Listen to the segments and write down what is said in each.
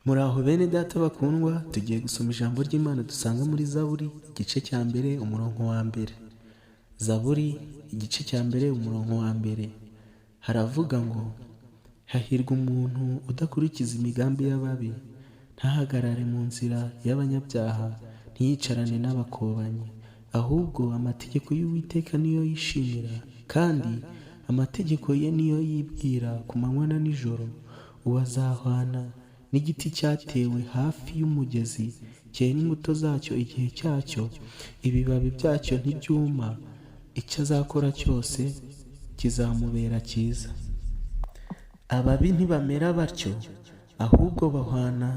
Muraho bene data bakundwa, tugiye gusoma ijambo ry'Imana dusanga muri Zaburi igice cya mbere umurongo wa mbere. Zaburi igice cya mbere umurongo wa mbere haravuga ngo, hahirwa umuntu udakurikiza imigambi y'ababi, ntahagarare mu nzira y'abanyabyaha, ntiyicarane n'abakobanyi, ahubwo amategeko y'Uwiteka niyo yishimira, kandi amategeko ye niyo yibwira ku manywa na nijoro. Uwo azahwana n'igiti cyatewe hafi y'umugezi, cyera imbuto zacyo igihe cyacyo, ibibabi byacyo ntibyuma, icyo azakora cyose kizamubera cyiza. Ababi ntibamera batyo, ahubwo bahwana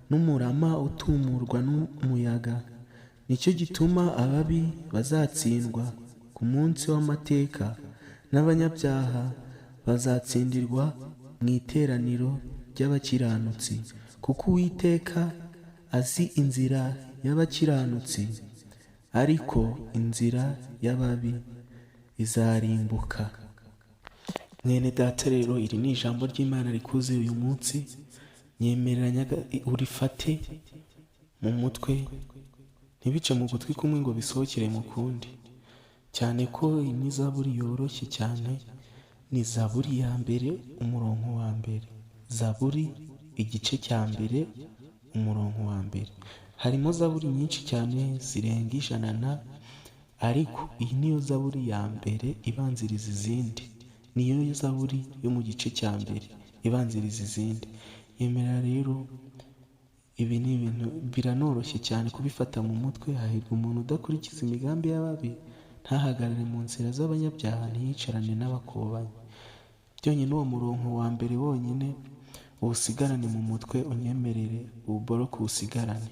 n'umurama utumurwa n'umuyaga. Nicyo gituma ababi bazatsindwa ku munsi w'amateka, n'abanyabyaha bazatsindirwa mu iteraniro ry'abakiranutsi. Kuko Uwiteka azi inzira y'abakiranutsi, ariko inzira y'ababi izarimbuka. Mwene data rero, iri ni ijambo ry'Imana rikuze uyu munsi. Nyemeranya urifate mu mutwe, ntibice mu gutwi kumwe ngo bisohokere mu kundi, cyane ko ni Zaburi yoroshye cyane. Ni Zaburi ya mbere umurongo wa mbere. Zaburi igice cya mbere umurongo wa mbere. Harimo Zaburi nyinshi cyane zirenga 100, ariko iyi niyo Zaburi ya mbere ibanziriza izindi. Niyo Zaburi yo mu gice cya mbere ibanziriza izindi. Yemera rero, ibi ni ibintu biranoroshye cyane kubifata mu mutwe. Hahirwa umuntu udakurikiza imigambi y'ababi, ntahagarare mu nzira z'abanyabyaha, ntiyicarane n'abakobanyi. Byonyine uwo murongo wa mbere wonyine uwusigarane mu mutwe, unyemerere uwuboroke uwusigarane.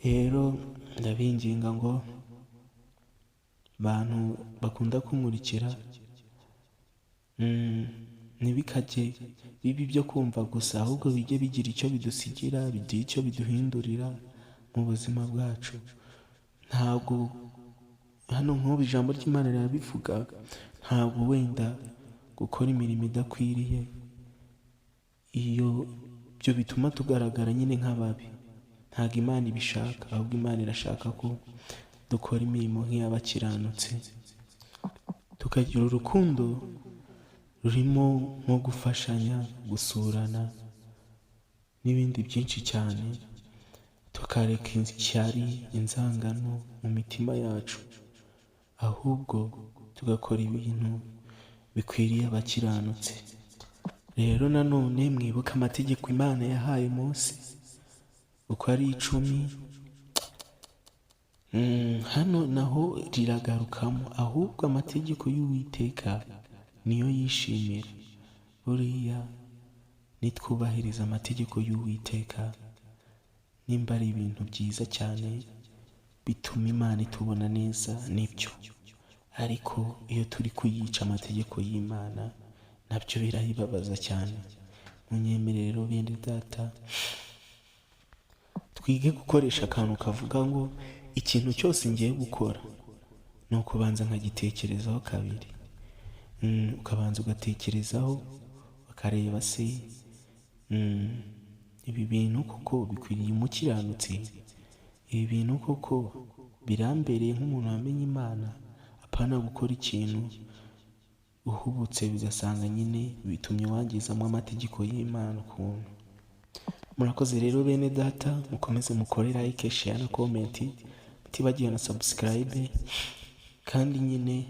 Rero ndabinginga ngo bantu bakunda kumurikira, ntibikajye bibi byo kumva gusa, ahubwo bijye bigira icyo bidusigira, bigira icyo biduhindurira mu buzima bwacu. Ntabwo hano nk'ubu ijambo ry'Imana rirabivuga, ntabwo wenda gukora imirimo idakwiriye ibyo bituma tugaragara nyine nk'ababi. Ntabwo Imana ibishaka, ahubwo Imana irashaka ko dukora imirimo nk'iy'abakiranutsi, tukagira urukundo rurimo nko gufashanya, gusurana n'ibindi byinshi cyane, tukareka ishyari, inzangano mu mitima yacu, ahubwo tugakora ibintu bikwiriye abakiranutsi. Rero nanone mwibuke amategeko Imana yahaye Mose uko ari 10. Hano naho riragarukamo, ahubwo amategeko y'Uwiteka niyo yishimira. Buriya nitwubahiriza amategeko y'Uwiteka, nimba ari ibintu byiza cyane bituma Imana itubona neza, nibyo. Ariko iyo turi kuyica amategeko y'Imana, nabyo birayibabaza cyane. Munyemerero bene data, twige gukoresha akantu kavuga ngo ikintu cyose ngiye gukora ni ukubanza nkagitekerezaho kabiri. Ukabanza ugatekerezaho, ukareba se ibi bintu koko bikwiriye umukiranutsi? Ibi bintu koko birambereye nk'umuntu wamenye Imana? Apana gukora ikintu uhubutse bigasanga nyine bitumye wangizamo amategeko y'Imana ukuntu. Murakoze rero bene data, mukomeze mukore like, share na comment, mutibagiwe na subscribe. Kandi nyine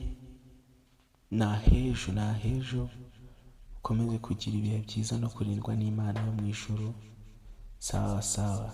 nahejo ukomeze kugira ibihe byiza no kurindwa n'Imana yo mu ijuru. Sawa sawa.